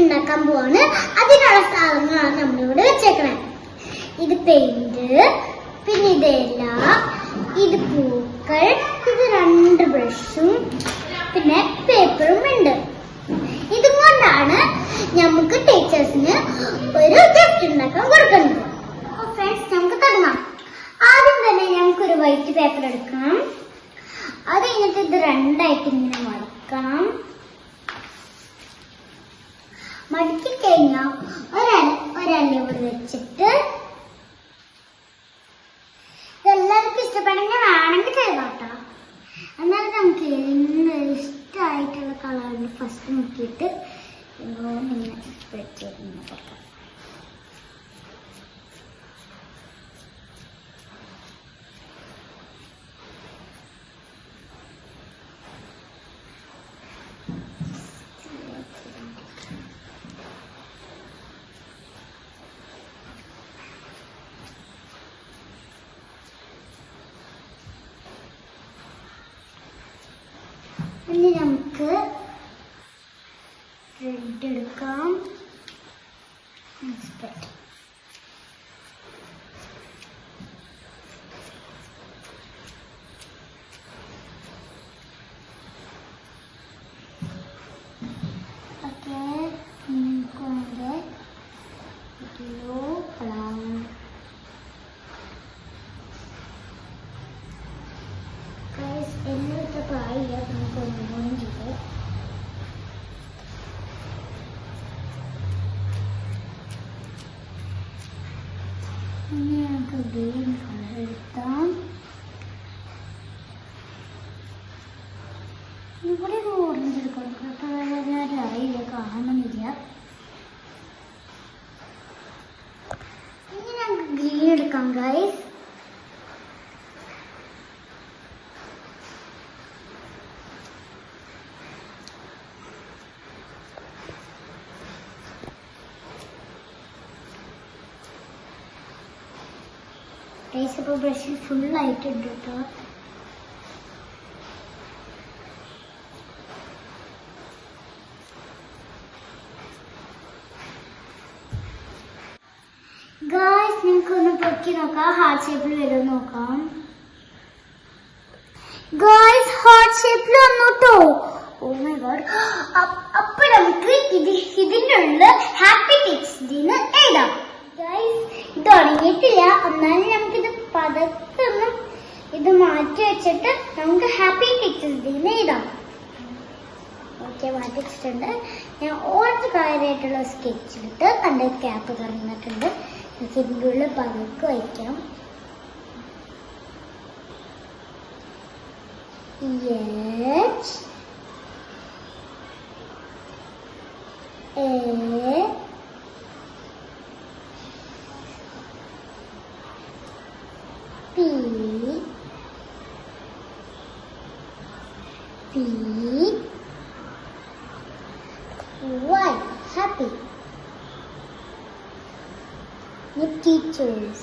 ഉണ്ടാക്കാൻ പോവാണ്. അതിനുള്ള സാധനങ്ങളാണ് നമ്മളിവിടെ വെച്ചേക്കണേ. ഇത് പെയിന്റ്, പിന്നെ ഇതല്ല, ഇത് പൂക്കൾ, ഇത് 2 ബ്രഷും പിന്നെ പേപ്പറും ഉണ്ട്. ഇതും കൊണ്ടാണ് നമുക്ക് ടീച്ചേഴ്സിന് ഒരു ഗിഫ്റ്റ് ഉണ്ടാക്കാൻ കൊടുക്കുന്നത്. ഫ്രണ്ട്സ്, നമുക്ക് തുടങ്ങാം. ആദ്യം തന്നെ ഞങ്ങൾക്കൊരു വൈറ്റ് പേപ്പർ എടുക്കാം. അത് കഴിഞ്ഞിട്ട് ഇത് 2ആയിട്ട് ഇങ്ങനെ മടക്കണം. മടക്കി കഴിഞ്ഞാൽ ഒരല്ല ഇവിടെ വെച്ചിട്ട് ഇതെല്ലാവർക്കും ഇഷ്ടപ്പെടുന്ന വേണമെങ്കിൽ ചെയ്തോട്ടോ. എന്നാലും നമുക്ക് ഇഷ്ടമായിട്ടുള്ള കളറിന് ഫസ്റ്റ് നോക്കിയിട്ട് ഇങ്ങനെ വെച്ചിരുന്നു കൊടുക്കാം. ഇനി നമുക്ക് റെഡ് എടുക്കാം. ഓക്കെ, നമുക്ക് ബ്ലൂ കളർ. എന്നിട്ട് പായ നമുക്ക് ഒന്നും ചെയ്ത് നമുക്ക് ഗ്രീൻ കളർ എടുക്കാം. ഇവിടെ ഒരു ഓറഞ്ച് എടുക്കാം. ആയില്ല, കാണുന്നില്ല. ഇനി നമുക്ക് ഗ്രീൻ എടുക്കാം ഗൈസ്. ഇപ്പോൾ ബ്രഷിൽ ഫുള്ളായിട്ടുണ്ട് കേട്ടോ. ഗായ്സ്, നിങ്ങൾക്കൊന്ന് പൊക്കി നോക്കാം. ഹാർട്ട് ഷേപ്പിൽ വരും നോക്കാം. ഗായ്സ്, ഹാർട്ട് ഷേപ്പിൽ വന്നു കേട്ടോ. Oh my god. അപ്പൊ നമുക്ക് ഇതിൻ്റെ ഉള്ളിൽ ഹാപ്പി കിഡ്സ് ഡേന്ന് എഴുതാം. ഗായ്സ്, ഇത് തുടങ്ങിയിട്ടില്ല. എന്നാലും നമുക്കിത് പതത്തൊന്നും ഇത് മാറ്റി വെച്ചിട്ട് നമുക്ക് ഹാപ്പി കിഡ്സ് ഡേന്ന് എഴുതാം. ഓക്കെ, മാറ്റി വെച്ചിട്ടുണ്ട്. ഞാൻ ഓരോ കാര്യമായിട്ടുള്ള സ്കെച്ച് എടുത്ത് കണ്ട ക്യാപ്പ് തുറന്നിട്ടുണ്ട്. ഇതിൻ്റെ ഉള്ളിൽ പതുക്കെ വയ്ക്കാം. Y, happy. With teachers.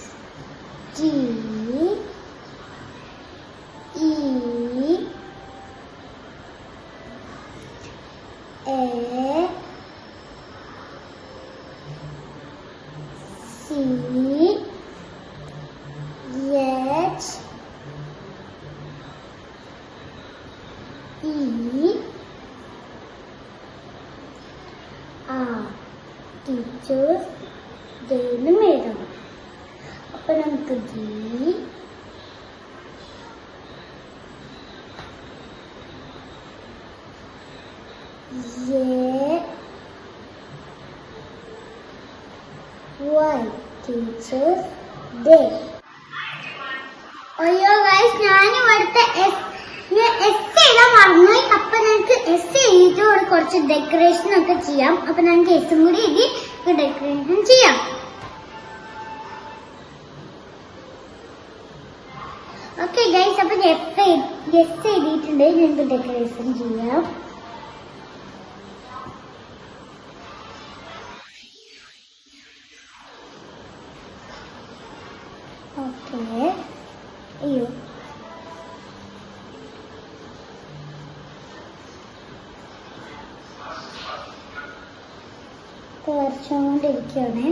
G, E, A, C, H, E, R. Teachers ഡേന്ന് എഴുതണം. അപ്പൊ നമുക്ക് G, A, Y, teachers day. അയ്യോ ഗൈസ്, ഞാൻ ഇവിടുത്തെ എസ് എഴുതാൻ മറന്നുപോയി. അപ്പൊ നമുക്ക് എസ് എഴുതിയിട്ട് കുറച്ച് ഡെക്കറേഷൻ ഒക്കെ ചെയ്യാം. അപ്പൊ നമുക്ക് എസും കൂടി എഴുതി ഡെക്കറേഷൻ ചെയ്യാം. ഓക്കെ ഗൈസ്, അപ്പൊ എസ് എഴുതിയിട്ടുണ്ട്. നമുക്ക് ഡെക്കറേഷൻ ചെയ്യാം. ഓക്കെ, അയ്യോ വരച്ചോണ്ടിരിക്കുകയാണ്.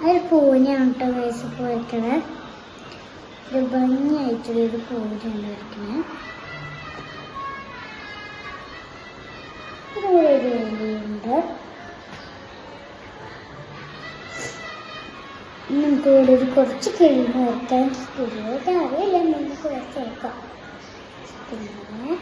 ഒരു പൂനെയാണ് കേട്ടോ ഗൈസ് ഇപ്പോൾ വരയ്ക്കണേ. ഒരു ഭംഗിയായിട്ടുള്ളൊരു പൂനെയാണ് വരയ്ക്കണേ. ഇതുപോലെ ഒരു വേലിയുണ്ട്. നമുക്ക് ഇവിടെ ഒരു കുറച്ച് കിളികൾ വരയ്ക്കാൻ കിളിയൊക്കെ അറിയില്ല, നമുക്ക് വരച്ചെടുക്കാം. പിന്നെ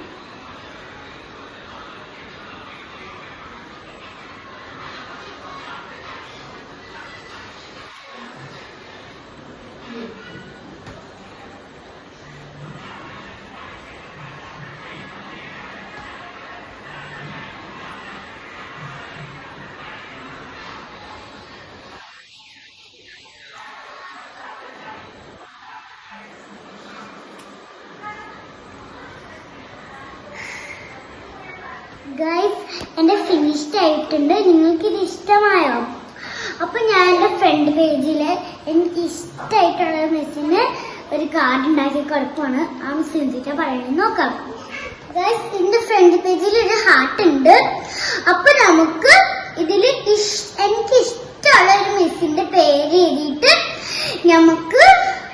ഗൈസ് എൻ്റെ ഫിനിഷ്ഡ് ആയിട്ടുണ്ട്. നിങ്ങൾക്കിത് ഇഷ്ടമായോ? അപ്പൊ ഞാൻ എൻ്റെ ഫ്രണ്ട് പേജില് എനിക്ക് ഇഷ്ടമായിട്ടുള്ള മിസ്സിന് ഒരു കാർഡ് ഉണ്ടാക്കി കൊടുക്കുവാണ്. ആ മിസ് എന്തിട്ടാ പറയുന്നത് നോക്കാം. ഗൈസ് എൻ്റെ ഫ്രണ്ട് പേജിൽ ഒരു ഹാർട്ട് ഉണ്ട്. അപ്പൊ നമുക്ക് ഇതില് എനിക്ക് ഇഷ്ടമുള്ള ഒരു മിസ്സിന്റെ പേര് എഴുതിയിട്ട് നമുക്ക്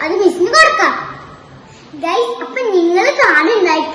അത് മിസ്സിന് കൊടുക്കാം. ഗൈസ് അപ്പൊ നിങ്ങൾ കാണുണ്ടായിട്ട്